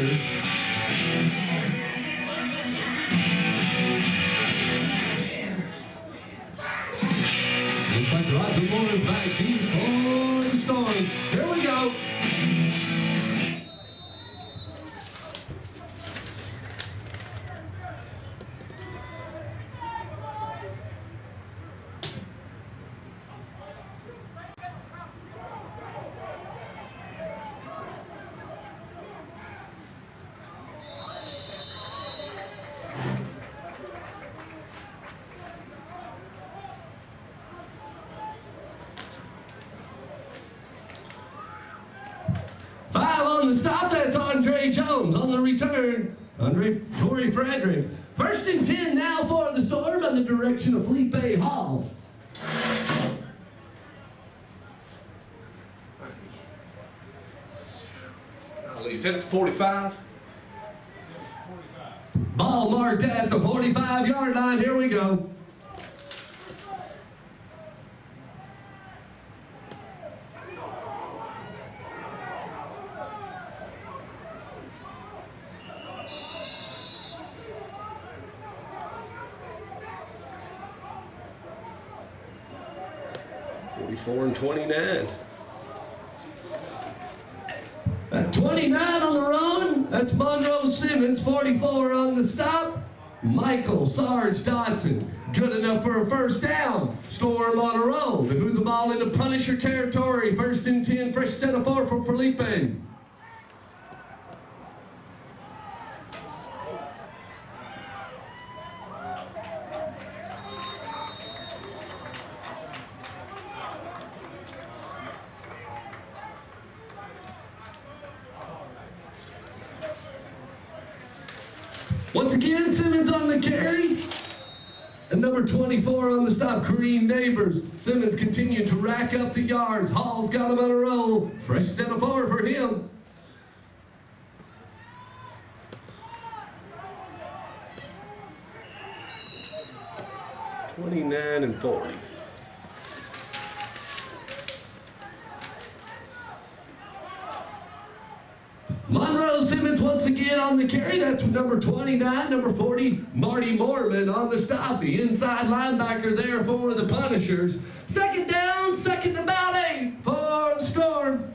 Punishers. Looks like Roger Moore is back deep for the Storm. Here we go. Five on the stop, that's Andre Jones. On the return, Tory Frederick. First and 10 now for the Storm in the direction of Felipe Hall. Is that 45? Ball marked at the 45-yard line. Here we go. And 29. At 29 on the run, that's Monroe Simmons. 44 on the stop, Michael Sarge Dodson. Good enough for a first down. Storm on a roll. They move the ball into Punisher territory. First and 10, fresh set of 4 for Felipe. Once again, Simmons on the carry. And number 24 on the stop, Kareem Neighbors. Simmons continued to rack up the yards. Hall's got him on a roll. Fresh set of 4 for him. And 40. Monroe Simmons once again on the carry. That's number 29. Number 40, Marty Mormon on the stop. The inside linebacker there for the Punishers. Second down, second about 8 for the Storm.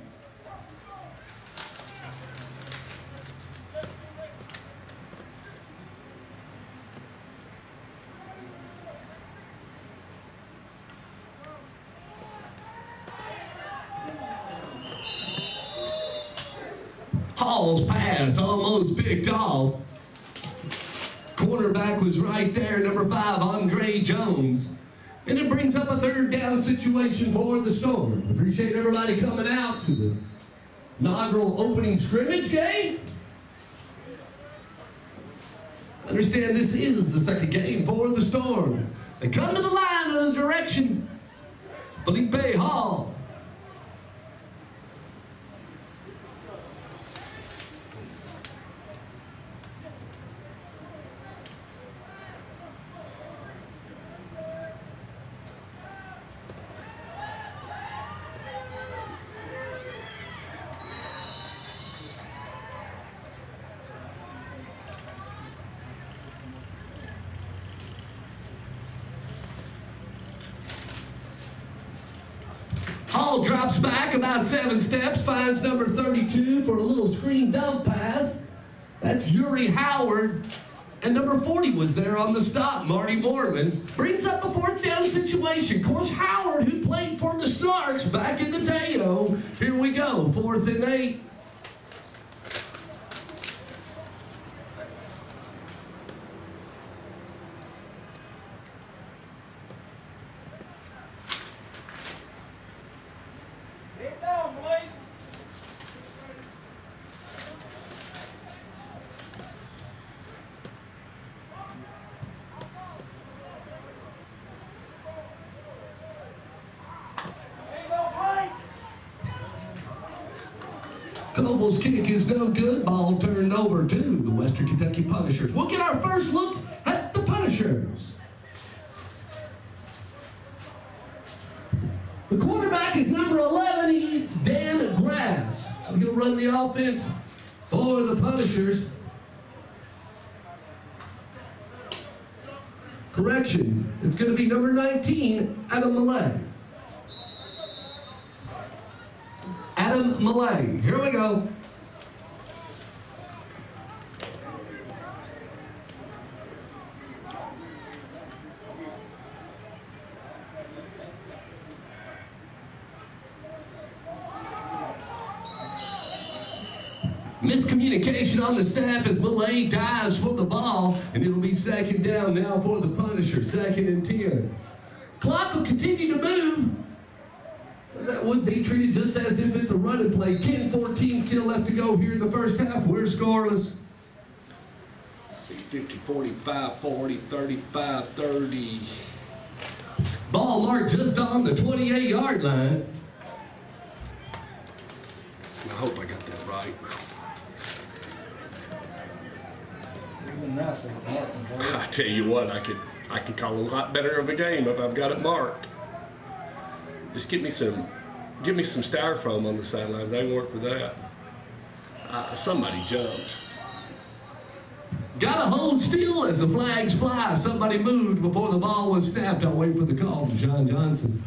Hall's pass almost picked off. Cornerback was right there, number 5, Andre Jones. And it brings up a third down situation for the Storm. Appreciate everybody coming out to the inaugural opening scrimmage game. Understand this is the second game for the Storm. They come to the line in the direction Felipe Hall. Hall drops back about 7 steps, finds number 32 for a little screen dump pass. That's Yuri Howard. And number 40 was there on the stop, Marty Mormon. Brings up a fourth down situation. Coach Howard, who played for the Snarks back in the day-o. Here we go, 4th and 8. Coble's kick is no good. Ball turned over to the Western Kentucky Punishers. We'll get our first look at the Punishers. The quarterback is number 11. It's Dan Grass. So he'll run the offense For the Punishers. Correction, it's going to be number 19, Adam Millay. Adam Millay. Here we go. Miscommunication on the snap as Millay dives for the ball, and it'll be second down now for the Punisher, 2nd and 10. Clock will continue to move, as that would be treated just as if it's a running play. 10-14 still left to go here in the first half. We're scoreless. Let's see, 50, 45, 40, 35, 30. Ball marked just on the 28-yard line. I hope I got that right. I tell you what, I can call a lot better of a game if I've got it marked. Just give me some styrofoam on the sidelines. I can work with that. Somebody jumped. Got to hold still as the flags fly. Somebody moved before the ball was snapped. I'll wait for the call from John Johnson.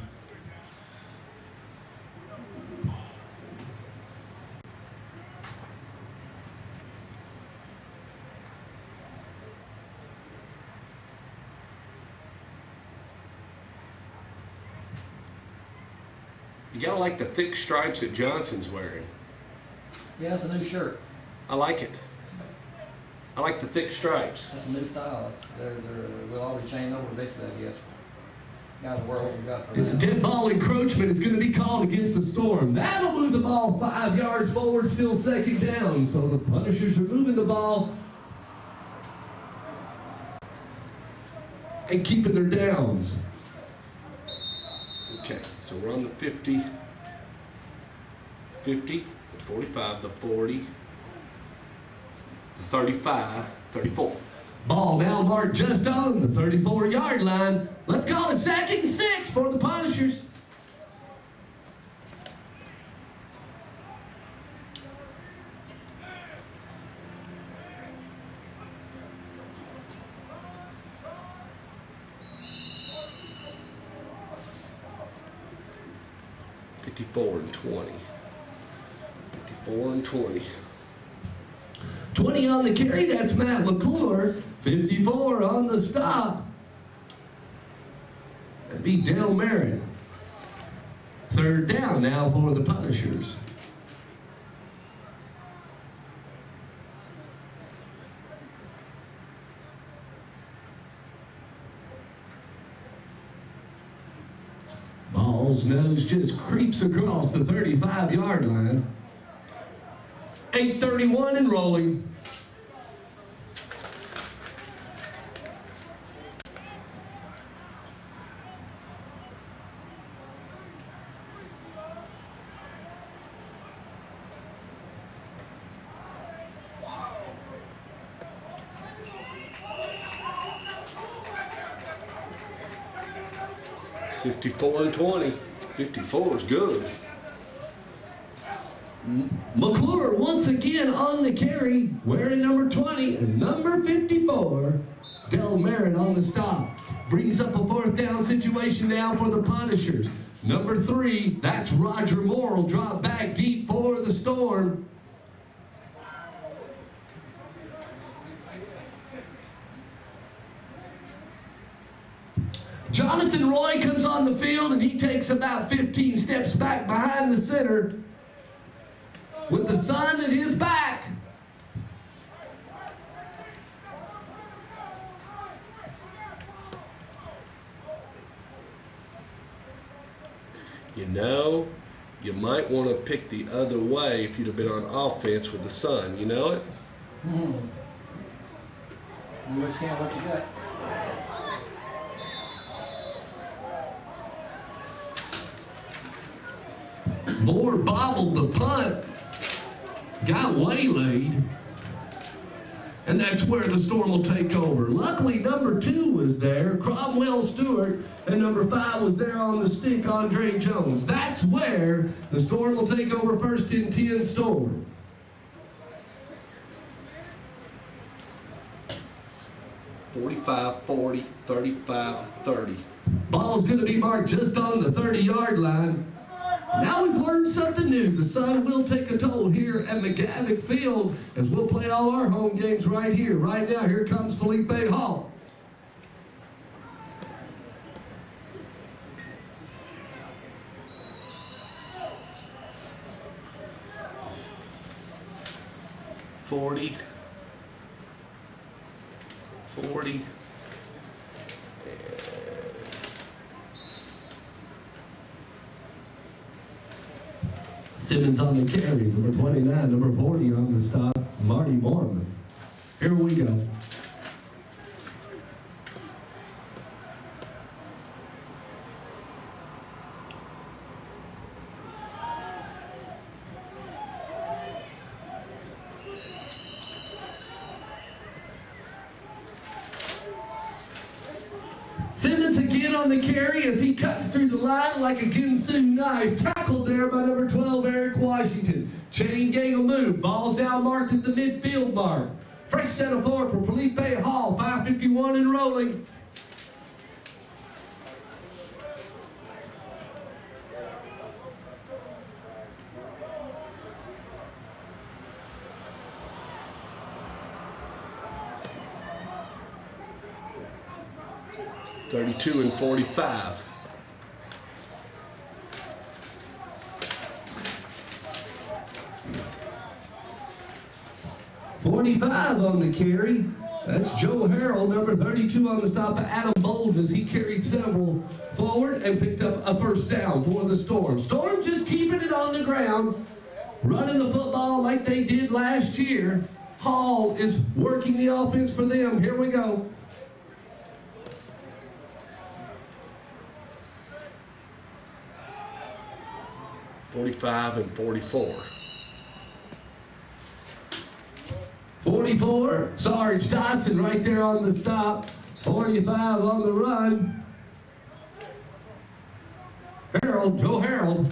You gotta like the thick stripes that Johnson's wearing. Yeah, that's a new shirt. I like it. I like the thick stripes. That's a new style. We'll all be chained over eventually, I guess. Guys will wear what we got for them. Dead ball encroachment is going to be called against the Storm. That'll move the ball 5 yards forward, still 2nd down. So the Punishers are moving the ball and keeping their downs. Okay, so we're on the 50, the 45, the 40, the 35, 34. Ball now marked just on the 34-yard line. Let's call it 2nd and 6 for the Punishers. And 20. 54 and 20. 20 on the carry, that's Matt McClure. 54 on the stop. That'd be Dale Merritt. 3rd down now for the Punishers. Ball's nose just creeps across the 35-yard line. 8:31 and rolling. $54 and 20. 54 is good. McClure once again on the carry, wearing number 20 and number 54. Del Merritt on the stop. Brings up a 4th down situation now for the Punishers. Number 3, that's Roger Moore, will drop back deep for the Storm. Jonathan Roy comes on the field and he takes about 15 steps back behind the center with the sun at his back. You know, you might want to pick the other way if you'd have been on offense with the sun. You know it? Which hand, what you got? Moore bobbled the punt, got waylaid, and that's where the Storm will take over. Luckily, number 2 was there, Cromwell Stewart, and number 5 was there on the stick, Andre Jones. That's where the Storm will take over 1st and 10 Storm. 45, 40, 35, 30. Ball's going to be marked just on the 30-yard line. Now we've learned something new. The sun will take a toll here at McGavick Field as we'll play all our home games right here. Right now, here comes Felipe Hall. Forty. Simmons on the carry, number 29, number 40 on the stop, Marty Mormon. Here we go. Simmons again on the carry as he cuts through the line like a Ginsu knife. Tackled there by number 12, Eric Washington. Chain gang will move. Ball's down marked at the midfield mark. Fresh set of 4 for Felipe Hall. 5:51 and rolling. $32 and 45. $45 on the carry. That's Joe Harrell, number 32 on the stop of Adam Bolden as he carried several forward and picked up a first down for the Storm. Storm just keeping it on the ground, running the football like they did last year. Hall is working the offense for them. Here we go. $45 and 44. 44, Sarge Dotson right there on the stop. 45 on the run. Harold, Joe Harold.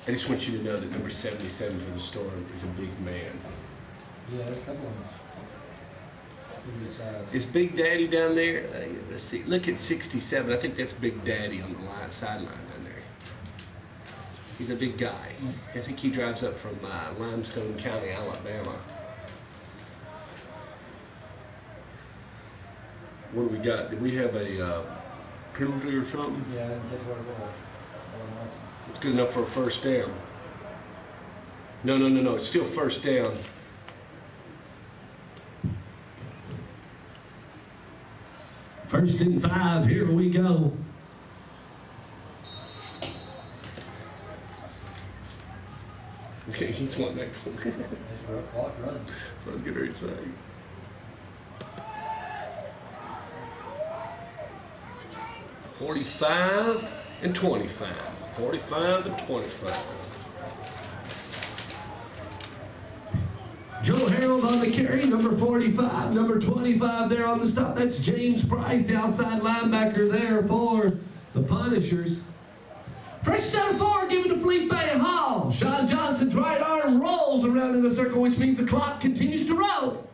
I just want you to know that number 77 for the Storm is a big man. Yeah, a couple of them. Is Big Daddy down there? Let's see. Look at 67. I think that's Big Daddy on the sideline down there. He's a big guy. I think he drives up from Limestone County, Alabama. What do we got? Did we have a penalty or something? Yeah, I didn't catch what it was. It's good enough for a first down. No. It's still first down. First and 5, here we go. Okay, he's wanting that goal. That's where a clock running. That's what I was getting ready to say. $45 and 25. 45 and 25. Joe Harold on the carry, number 45, number 25 there on the stop. That's James Price, the outside linebacker there for the Punishers. Fresh set of 4 given to Felipe Hall. Sean Johnson's right arm rolls around in a circle, which means the clock continues to roll.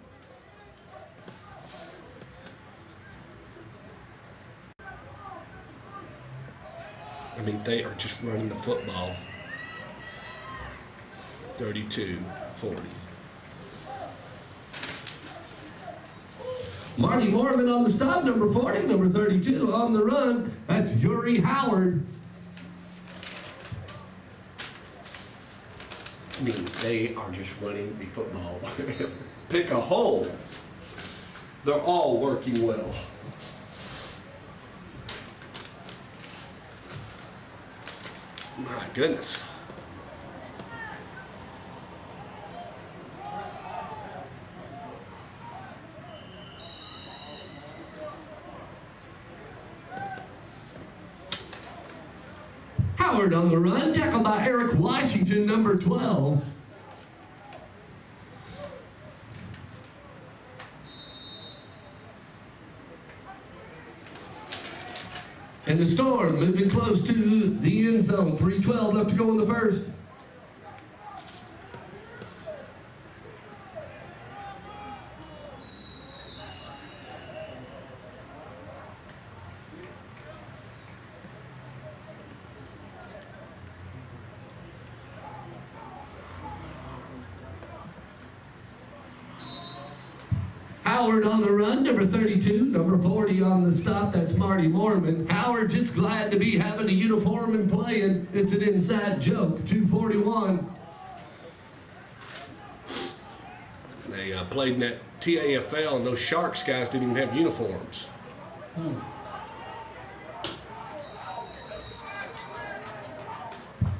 I mean, they are just running the football. 32-40. Marty Mormon on the stop, number 40, number 32 on the run. That's Uri Howard. I mean, they are just running the football. Pick a hole. They're all working well. My goodness. Howard on the run, tackled by Eric Washington, number 12. And the Storm moving close to the end zone. 3:12 left to go in the first. Howard on the run, number 32, number 40 on the stop, that's Marty Mormon. Howard just glad to be having a uniform and playing. It's an inside joke, 241. They played in that TAFL, and those Sharks guys didn't even have uniforms.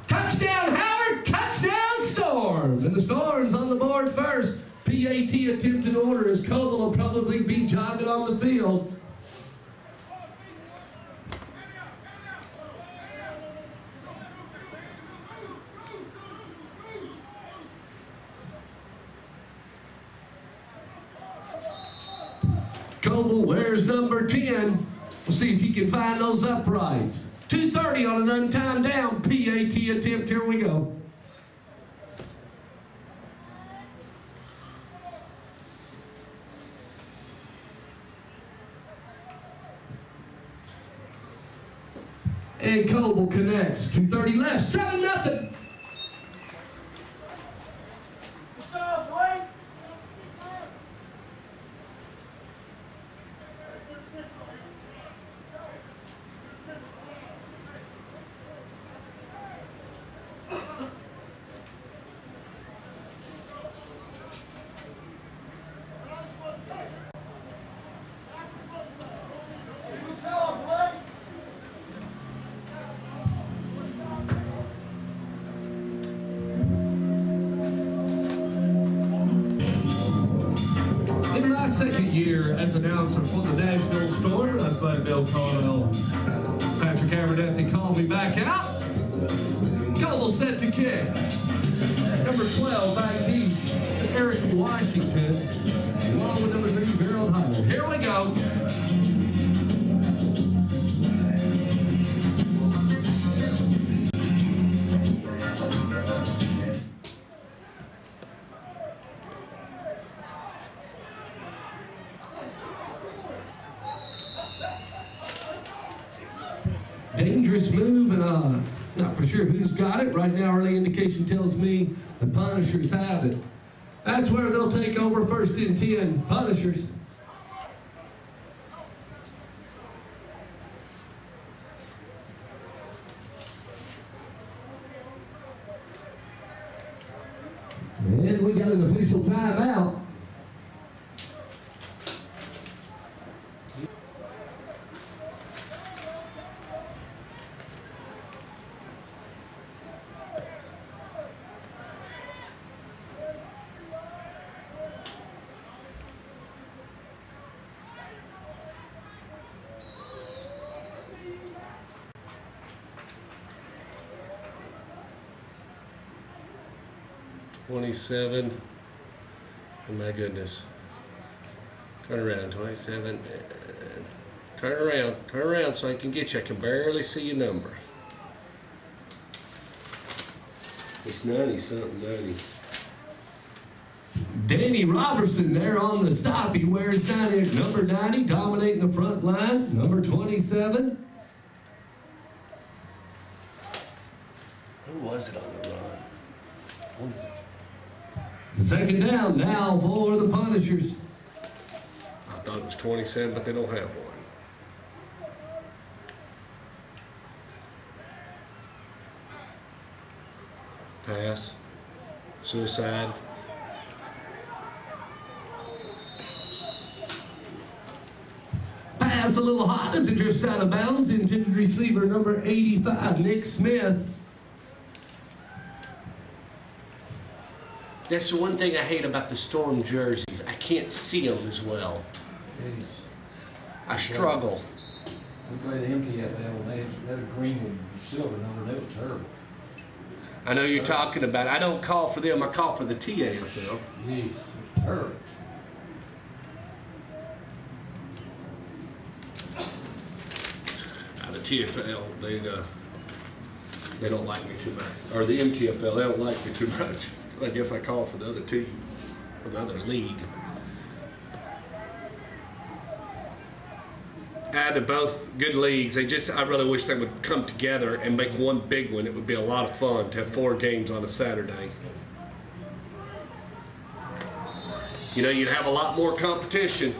Touchdown, Howard! Touchdown, Storm! And the Storm's on the board first. PAT attempted order as Coble will probably be jogging on the field. Coble wears number 10. We'll see if he can find those uprights. 2:30 on an untimed down. PAT attempt. Here we go. And Coble connects. 2:30 left. 7-0. Second year as announcer for the Nashville Storm. That's by Bill Connell. Patrick Abernathy called me back out. Coble set to kick. Number 12 back deep to Eric Washington, along with number 3, Gerald Hyler. Here we go. Dangerous move, and not for sure who's got it. Right now, early indication tells me the Punishers have it. That's where they'll take over first and 10. Punishers. And we got an official timeout. $27. Oh my goodness. Turn around, 27. Turn around so I can get you. I can barely see your number. It's 90 something, 90. Danny Robertson there on the stop. He wears 90, number 90, dominating the front line. Number 27. Who was it on the run? What is it? Second down now for the Punishers. I thought it was 27, but they don't have one. Pass. Suicide. Pass a little hot as it drifts out of bounds. Intended receiver number 85, Nick Smith. That's the one thing I hate about the Storm jerseys. I can't see them as well. Jeez. I struggle. We played the MTFL and they had green with silver number. That was terrible. I know you're talking about. I don't call for them. I call for the TAFL. Jeez, it was terrible. The TFL, they don't like me too much. Or the MTFL, they don't like me too much. I guess I call for the other team, or the other league. They're both good leagues. I really wish they would come together and make one big one. It would be a lot of fun to have 4 games on a Saturday. You know, you'd have a lot more competition.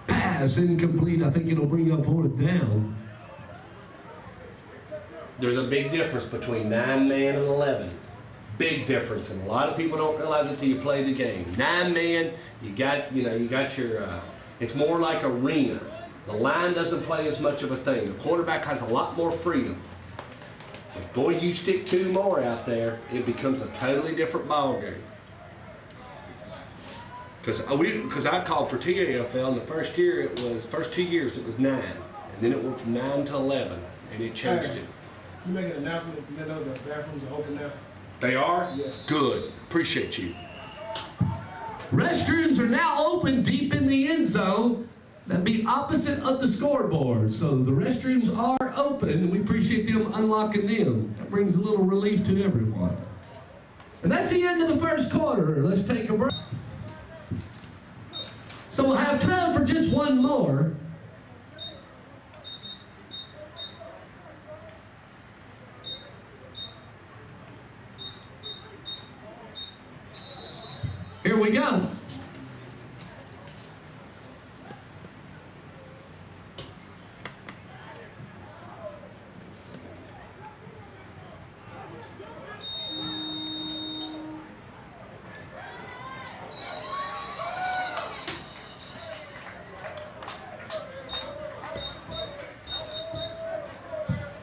Pass incomplete. I think it'll bring up 4th down. There's a big difference between 9-man and 11. Big difference, and a lot of people don't realize it till you play the game. 9-man, you got your. It's more like arena. The line doesn't play as much of a thing. The quarterback has a lot more freedom. But boy, you stick 2 more out there, it becomes a totally different ball game. Because I called for TAFL, and the first 2 years it was 9, and then it went from 9 to 11, and it changed it. You make an announcement, you know the bathrooms are open now? They are? Yeah. Good. Appreciate you. Restrooms are now open deep in the end zone. That'd be opposite of the scoreboard. So the restrooms are open, and we appreciate them unlocking them. That brings a little relief to everyone. And that's the end of the first quarter. Let's take a break. So we'll have time for just one more. Here we go.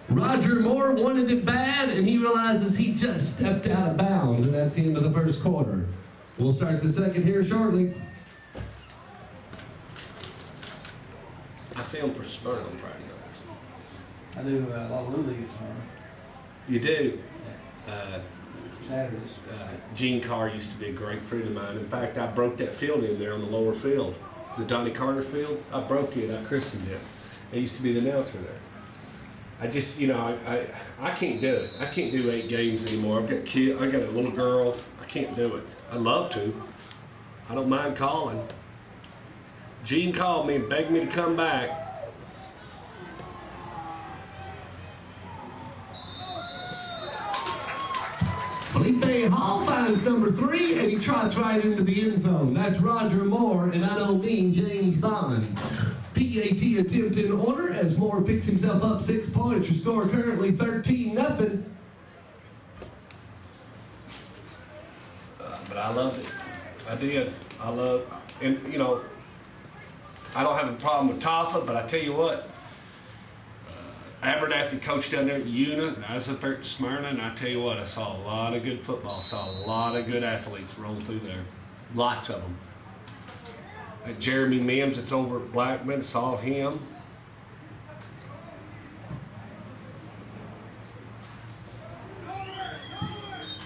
Roger Moore wanted it bad, and he realizes he just stepped out of bounds, and that's the end of the first quarter. We'll start the second here shortly. I film for Smyrna on Friday nights. I do a lot of Little League tomorrow. You do? Yeah. Saturdays. Gene Carr used to be a great friend of mine. In fact, I broke that field in there on the lower field. The Donnie Carter field. I broke it. I christened it. I used to be the announcer there. I just, I can't do it. I can't do 8 games anymore. I've got kids. I got a little girl. I can't do it. I'd love to. I don't mind calling. Gene called me and begged me to come back. Felipe Hall finds number 3, and he trots right into the end zone. That's Roger Moore, and I don't mean James Bond. PAT attempt in order as Moore picks himself up 6 points. Your score currently 13-0. But I loved it. I did. And I don't have a problem with Taffa, but I tell you what, Abernathy coached down there at Una, I was up there at Smyrna, and I tell you what, I saw a lot of good football, saw a lot of good athletes roll through there. Lots of them. Jeremy Mims that's over at Blackman, saw him.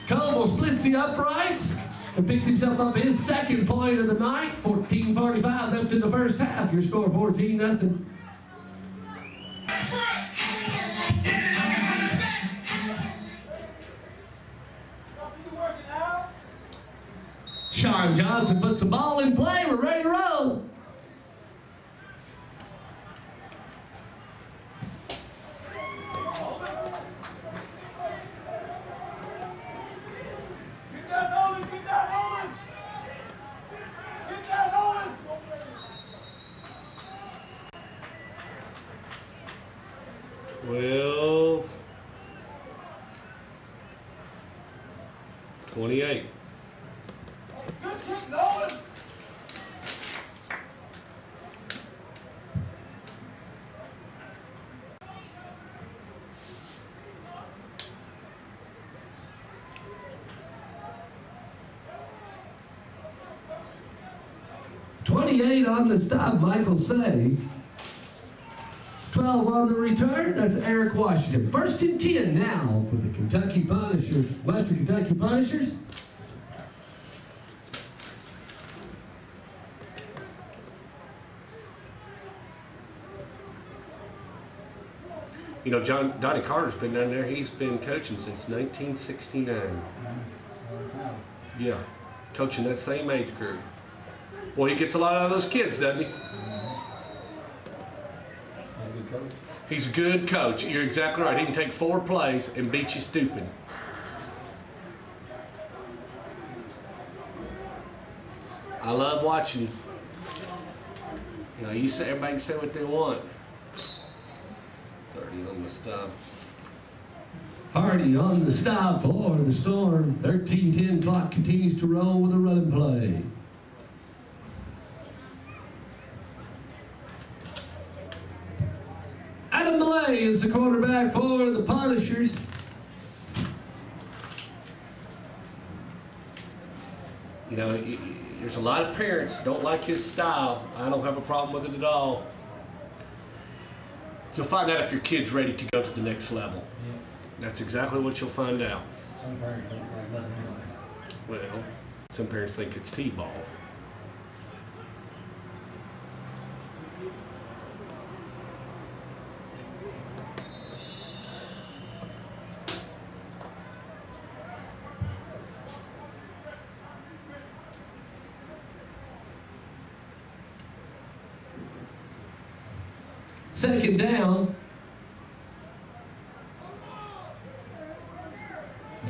Coble splits the uprights and picks himself up his 2nd point of the night. 14:45 left in the first half. Your score 14-0. Sean Johnson puts the ball in play. We're ready to roll. Well, 28. On the stop, Michael Say. 12 on the return, that's Eric Washington. 1st and 10 now for the Kentucky Punishers, Western Kentucky Punishers. You know, Donnie Carter's been down there. He's been coaching since 1969. Yeah, coaching that same age group. Boy, he gets a lot out of those kids, doesn't he? He's a good coach. You're exactly right. He can take 4 plays and beat you stupid. I love watching. You know, everybody can say what they want. 30 on the stop. Hardy on the stop for the Storm. 13-10 clock continues to roll with a running play. Adam Millay is the quarterback for the Punishers. You know, there's a lot of parents don't like his style. I don't have a problem with it at all. You'll find out if your kid's ready to go to the next level. Yeah. That's exactly what you'll find out. Some parents don't like nothing anyway. Well, some parents think it's T-ball. Second down.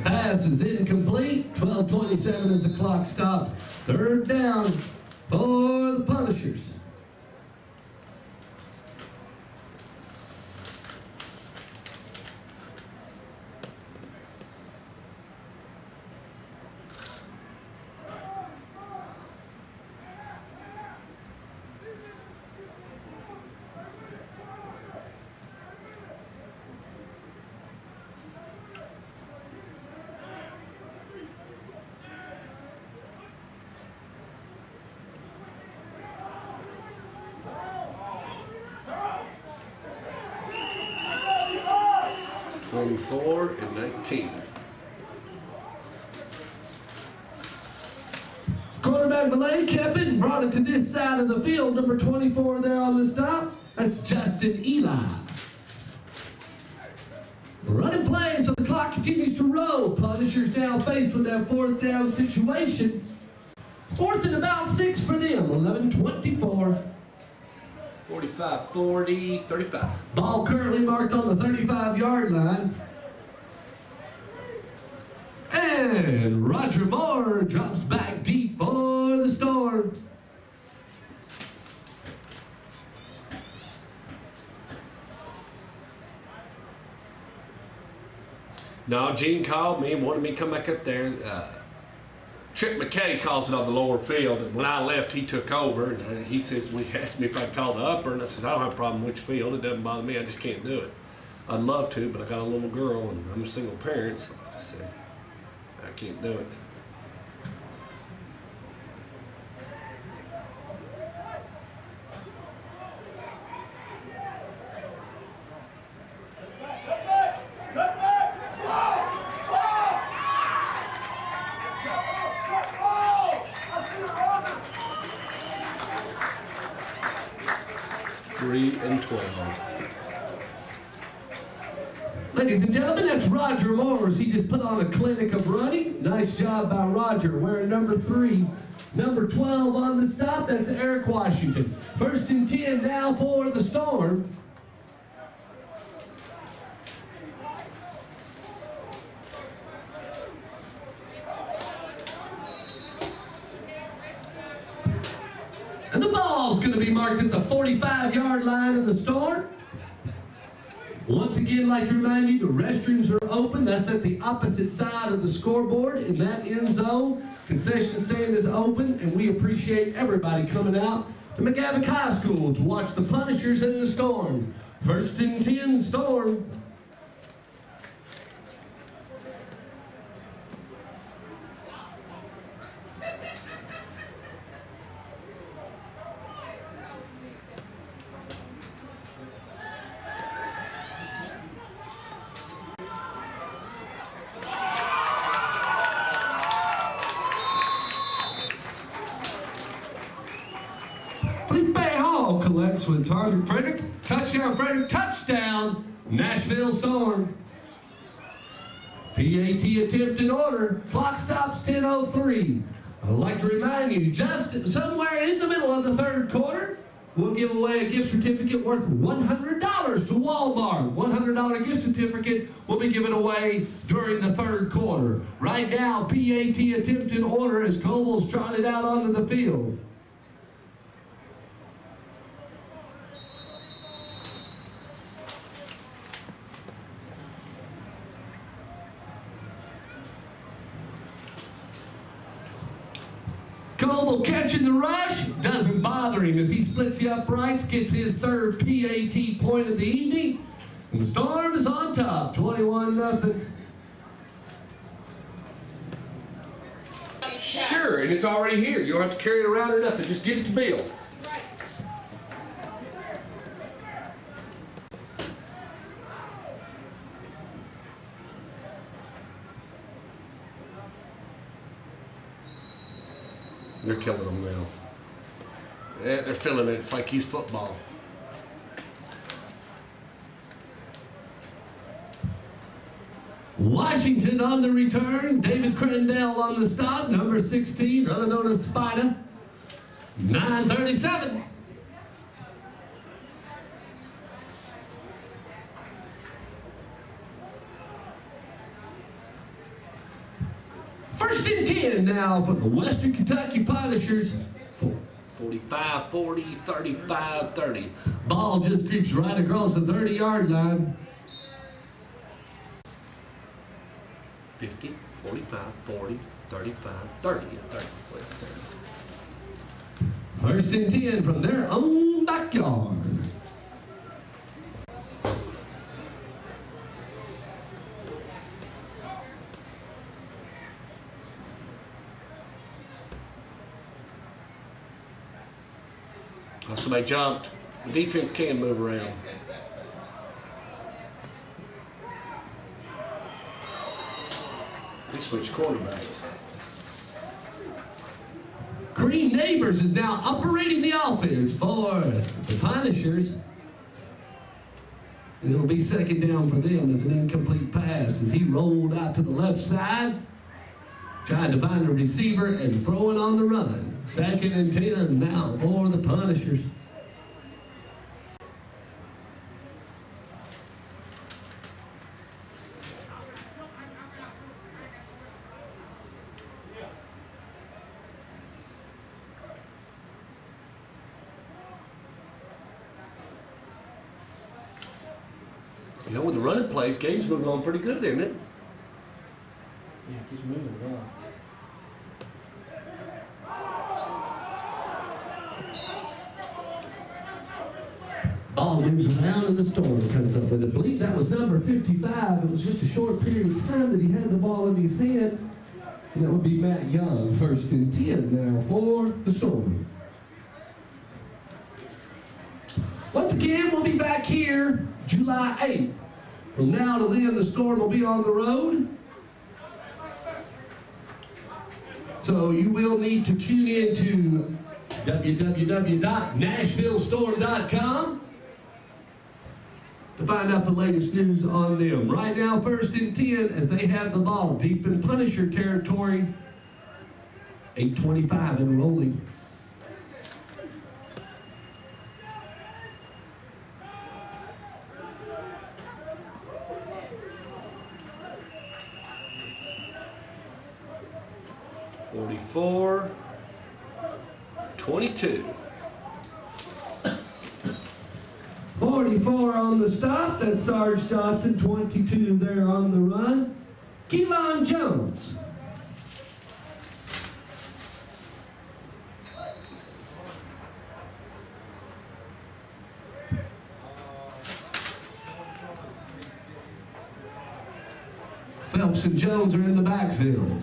Pass is incomplete. 12:27 as the clock stops. Third down for the Punishers. And 19. Quarterback Millay kept it and brought it to this side of the field. Number 24 there on the stop. That's Justin Eli. Running play, so the clock continues to roll. Punishers now faced with that 4th down situation. 4th and about 6 for them. 11:24. 45, 40, 35. Ball currently marked on the 35-yard line. And Roger Moore drops back deep for the Storm. No, Gene called me and wanted me to come back up there. Trick McKay calls it on the lower field, and when I left, he took over. And he says, he asked me if I'd call the upper, and I says, I don't have a problem which field. It doesn't bother me. I just can't do it. I'd love to, but I got a little girl, and I'm a single parent, so I just said, I can't do it. Ladies and gentlemen, that's Roger Morris. He just put on a clinic of running. Nice job by Roger. Wearing number 3. Number 12 on the stop, that's Eric Washington. 1st and 10 now for the Storm. And the ball's going to be marked at the 45-yard line of the Storm. Once again, I'd like to remind you, the restrooms are open. That's at the opposite side of the scoreboard in that end zone. Concession stand is open, and we appreciate everybody coming out to McGavock High School to watch the Punishers and the Storm. 1st and 10, Storm. Collects with target Frederick. Touchdown, Frederick. Touchdown, Nashville Storm. PAT attempt in order. Clock stops 10:03. I'd like to remind you, just somewhere in the middle of the third quarter, we'll give away a gift certificate worth $100 to Walmart. $100 gift certificate will be given away during the third quarter. Right now, PAT attempt in order as Coble's trotted out onto the field. Coble catching the rush, doesn't bother him as he splits the uprights, gets his third PAT point of the evening. And the Storm is on top, 21-0. Sure, and it's already here. You don't have to carry it around or nothing. Just give it to Bill. They're killing him now. Yeah, they're feeling it. It's like he's football. Washington on the return. David Crandell on the stop. Number 16, other known as Spider. 9:37. First and 10 now for the Western Kentucky Punishers. 45-40, 35-30. Ball just creeps right across the 30-yard line. 50, 45, 40, 35, 30. First and 10 from their own backyard. Oh, somebody jumped. The defense can move around. They switched quarterbacks. Green Neighbors is now operating the offense for the Punishers. And it'll be second down for them as an incomplete pass as he rolled out to the left side. Tried to find a receiver and throw it on the run. Second and 10 now for the Punishers. You know, with the running plays, game's moving on pretty good, isn't it? Yeah, keeps moving around. Ball moves around and the Storm comes up with it. I believe that was number 55. It was just a short period of time that he had the ball in his hand. And that would be Matt Young. First and 10 now for the Storm. Once again, we'll be back here July 8th. From now to then, the Storm will be on the road. So you will need to tune in to www.nashvillestorm.com to find out the latest news on them. Right now, first and 10 as they have the ball deep in Punisher territory. 8:25 and rolling. $44, 22. 44 on the stop. That's Sarge Johnson. 22 there on the run. Keelan Jones. Phelps and Jones are in the backfield.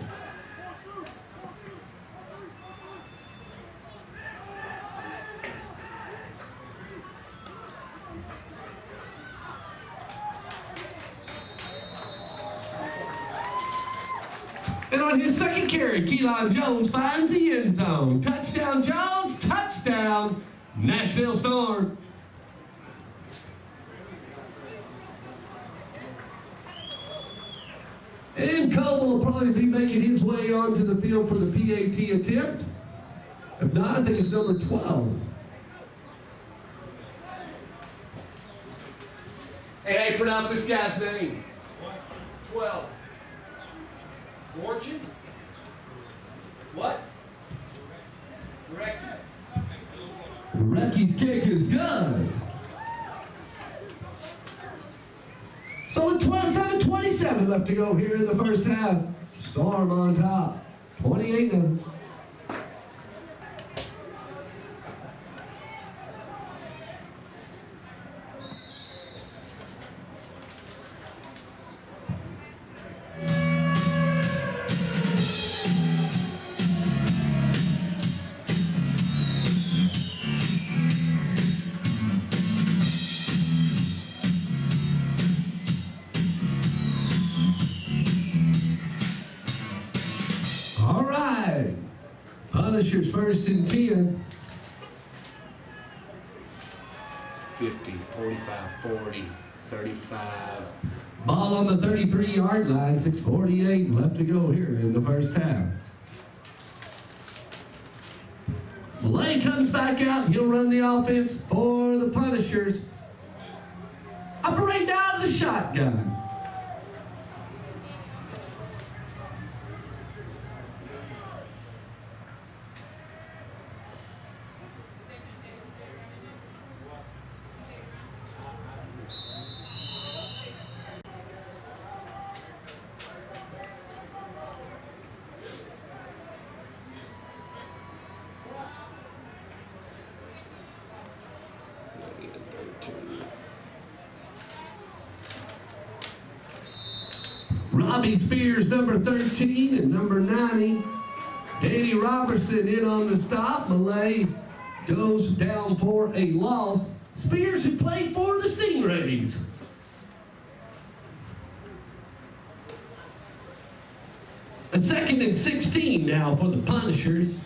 And on his second carry, Keelan Jones finds the end zone. Touchdown, Jones. Touchdown, Nashville Storm. And Coble will probably be making his way onto the field for the PAT attempt. If not, I think it's number 12. Hey, pronounce this guy's name. 12. Fortune? What? Recky. Recky's kick is good. So with 7:27 left to go here in the first half, Storm on top, 28-0. Punishers first and 10. 50, 45, 40, 35. Ball on the 33-yard line, 6:48 left to go here in the first half. Malay comes back out. He'll run the offense for the Punishers. Operating out of the shotgun. Robbie Spears, number 13, and number 90. Danny Robertson in on the stop. Malay goes down for a loss. Spears, who played for the Stingrays. A 2nd and 16 now for the Punishers.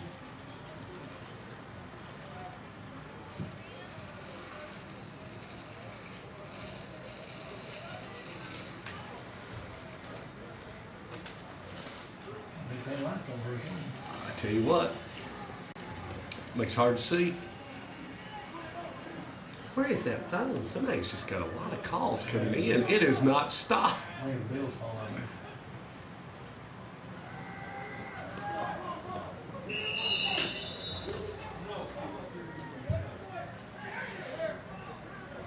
I tell you what, makes it hard to see. Where is that phone? Somebody's just got a lot of calls coming in. It has not stopped. I think the bill's falling.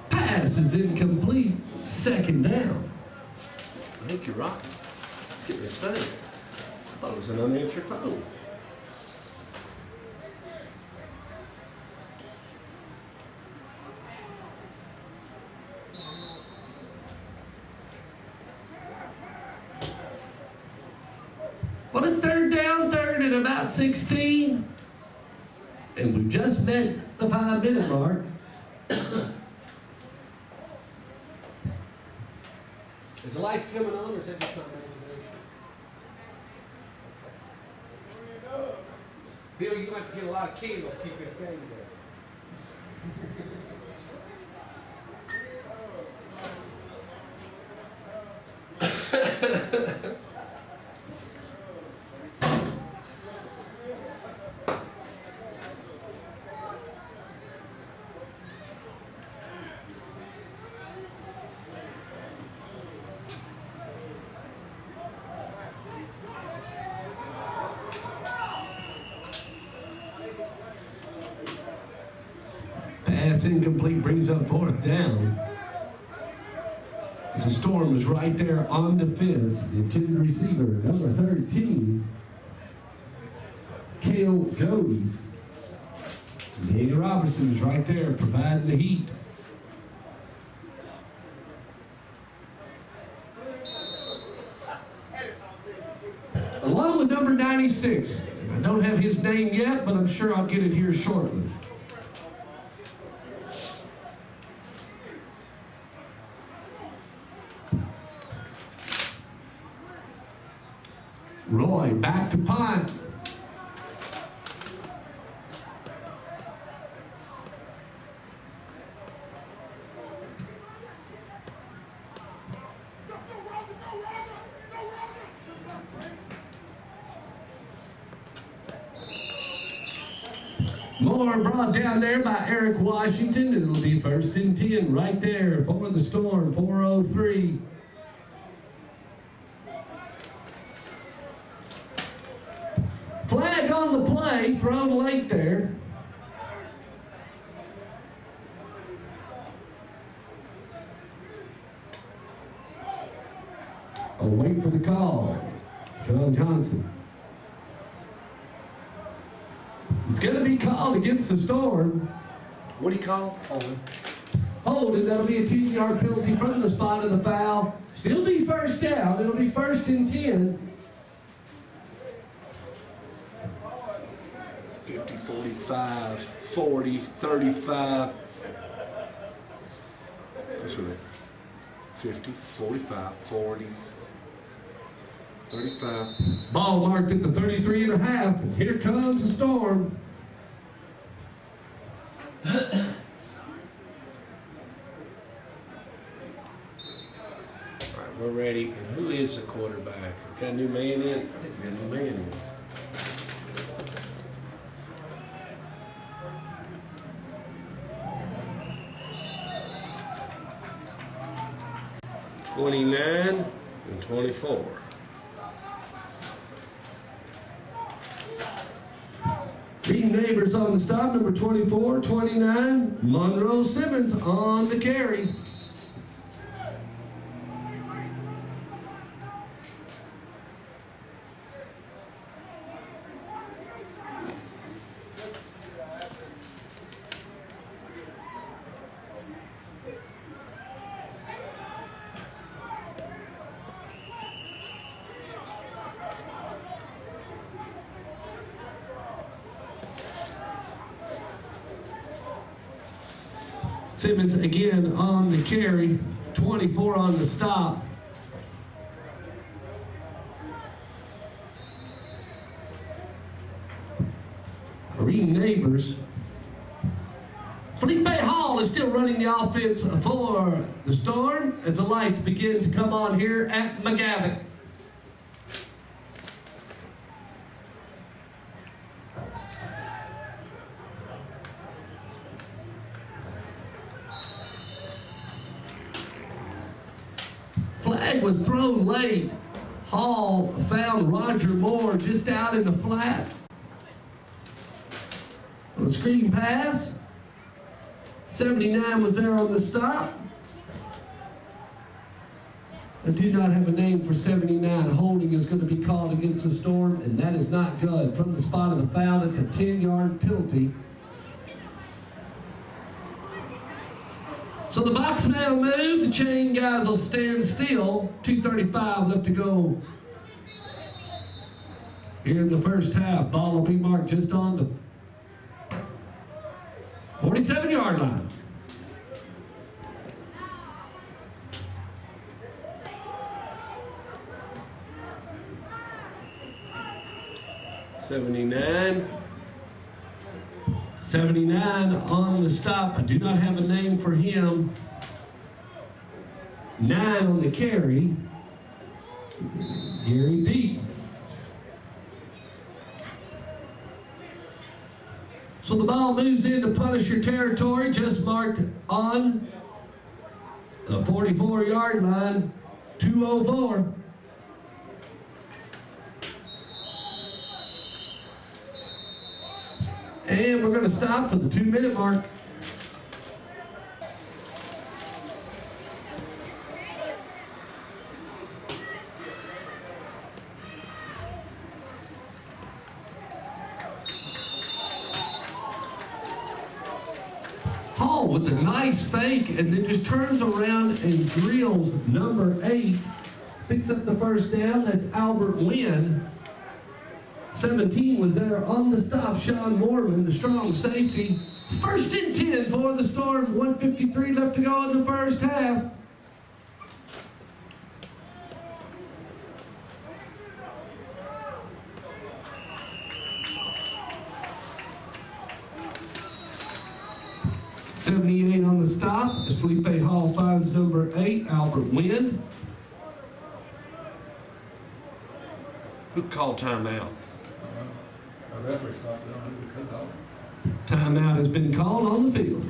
Pass is incomplete. 2nd down. I think you're right. Let's get this thing. I thought it was an unanswered phone. Well, it's 3rd down, 3rd and about 16. And we've just met the 5-minute mark. Is the lights coming on, or is that just my imagination? Bill, you have to get a lot of candles to keep this game going. Pass incomplete, brings up 4th down. As the Storm is right there on defense. The intended receiver, number 13, Cale Goey. Danny Robertson is right there providing the heat. Along with number 96. I don't have his name yet, but I'm sure I'll get it here shortly. Roy back to punt. Moore brought down there by Eric Washington. It'll be 1st and 10 right there for the Storm, 4:03. Flag on the play, thrown late there. Oh, wait for the call. Sean Johnson. It's going to be called against the Storm. What do you call? Holding, that'll be a 2-yard penalty from the spot of the foul. Still be first down. It'll be 1st and 10. 50, 45, 40, 35. What's with it? 50, 45, 40, 35. Ball marked at the 33.5. And here comes the Storm. All right, we're ready. And who is the quarterback? Got a new man in? I think we got a new man in. $29 and $24. Beating Neighbors on the stop, number 24, 29. Monroe Simmons on the carry. Simmons again on the carry, 24 on the stop. Reading Neighbors. Felipe Hall is still running the offense for the Storm as the lights begin to come on here at McGavock. Flag was thrown late. Hall found Roger Moore just out in the flat. On the screen pass. 79 was there on the stop. I do not have a name for 79. Holding is going to be called against the Storm, and that is not good. From the spot of the foul, it's a 10-yard penalty. So the box man will move, the chain guys will stand still. 2:35 left to go here in the first half. Ball will be marked just on the 47-yard line. $79. 79 on the stop. I do not have a name for him. 9 on the carry. Gary Pete. So the ball moves into Punisher territory, just marked on the 44-yard line, 2:04. And we're going to stop for the 2-minute mark. Hall with a nice fake and then just turns around and drills number 8. Picks up the first down. That's Albert Wynn. 17 was there on the stop. Sean Mormon, the strong safety. 1st and 10 for the Storm. 1:53 left to go in the first half. $78 on the stop as Felipe Hall finds number 8, Albert Wynn. Who called timeout? A referee stopped it on who we could call it. Timeout has been called on the field.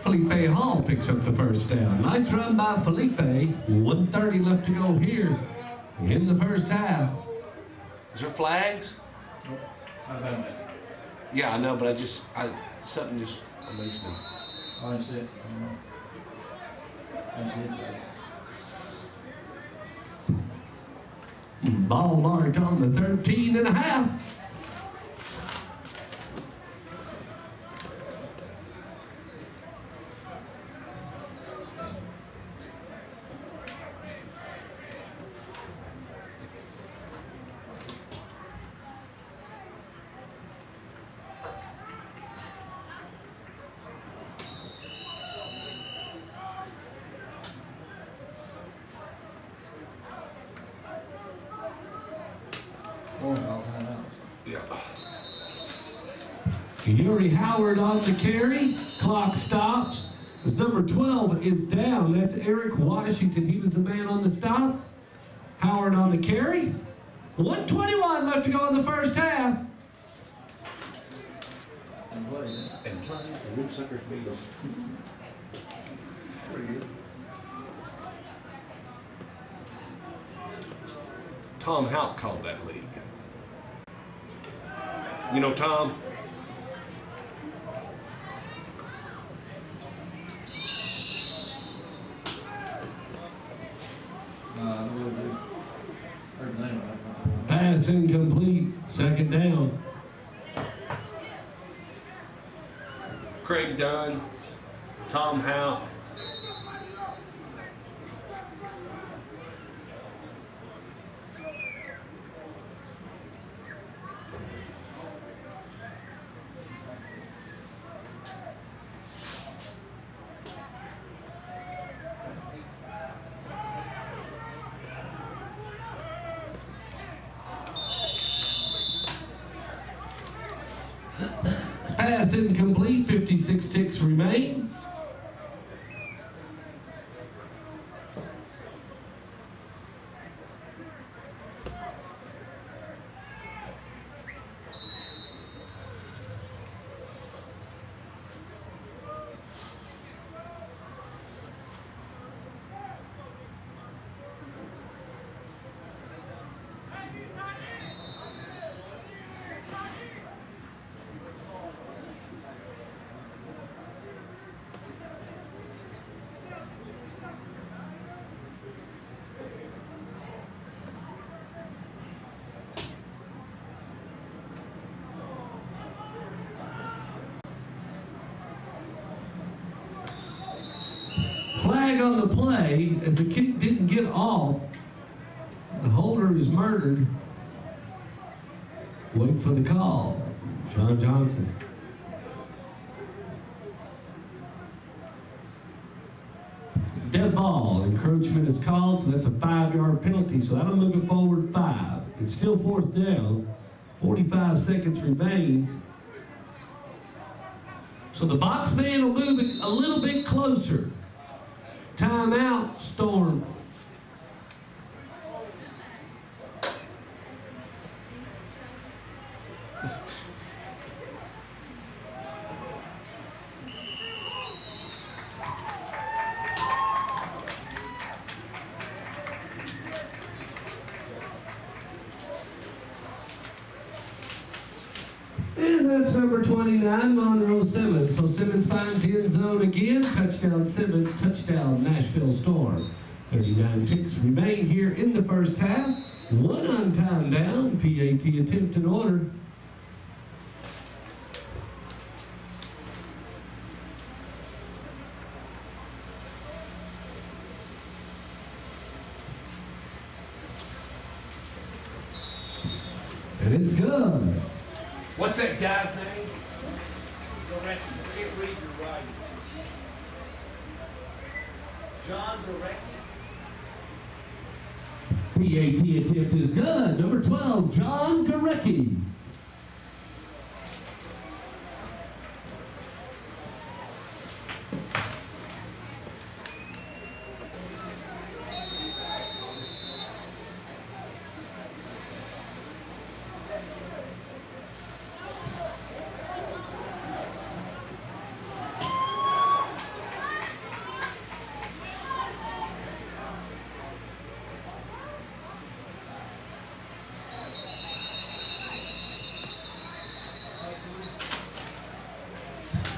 Felipe Hall picks up the first down. Nice run by Felipe. 1:30 left to go here in the first half. Is there flags? Nope. How about it? Yeah, I know, but something just amazed me. I didn't see it. I didn't see it. Ball marked on the 13.5. Yeah. Yuri Howard on the carry. Clock stops. As number 12 is down. That's Eric Washington. He was the man on the stop. Howard on the carry. 1:21 left to go in the first half. And play. And play. And them suckers beat them. Pretty good. Tom Houck called that league. You know Tom? I really do. Heard the name of it. Pass incomplete. Second down. Craig Dunn, Tom Houck. Pass incomplete. 56 ticks remain. Flag on the play as the kick didn't get off. The holder is murdered. Wait for the call. Sean Johnson. Dead ball. Encroachment is called, so that's a 5-yard penalty. So that'll move it forward 5. It's still fourth down. 45 seconds remains. So the box man will move it a little bit closer. Timeout, Storm. And that's number 29, Monroe Simmons. So Simmons finds the end zone again. Touchdown Simmons, touchdown Nashville Storm. 39 ticks remain here in the first half. One on time down. PAT attempt in order. And it's good. What's that guy's name? Gorecki. You can't read your writing. John Gorecki. PAT attempt is good. Number 12, John Gorecki. Gorecki.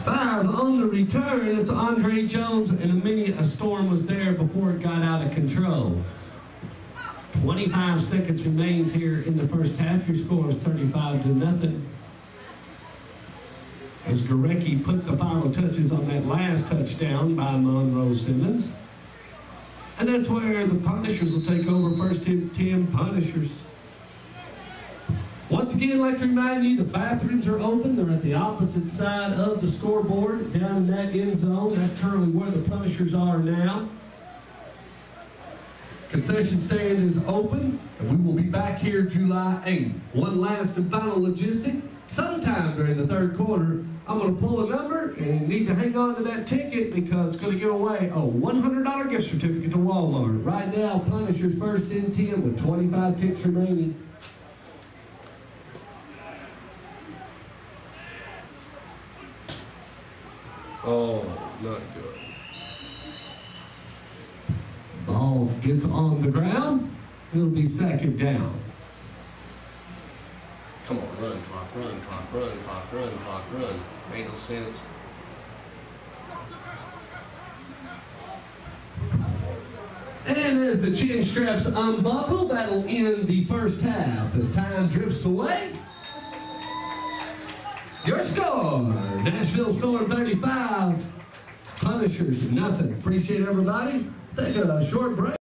Five on the return, it's Andre Jones, and a storm was there before it got out of control. 25 seconds remains here in the first half. Your score is 35-0. As Gorecki put the final touches on that last touchdown by Monroe Simmons. And that's where the Punishers will take over. First 10 Punishers. Once again, I'd like to remind you, the bathrooms are open. They're at the opposite side of the scoreboard, down in that end zone. That's currently where the Punishers are now. Concession stand is open, and we will be back here July 8th. One last and final logistic. Sometime during the third quarter, I'm going to pull a number, and you need to hang on to that ticket because it's going to give away a $100 gift certificate to Walmart. Right now, Punishers first in 10 with 25 ticks remaining. Oh, not good. Ball gets on the ground. It'll be second down. Come on, run, clock, run, clock, run, clock, run, clock, run. Ain't no sense. And as the chin straps unbuckle, that'll end the first half. As time drifts away, your score, Nashville Storm 35, Punishers nothing. Appreciate everybody. Take a short break.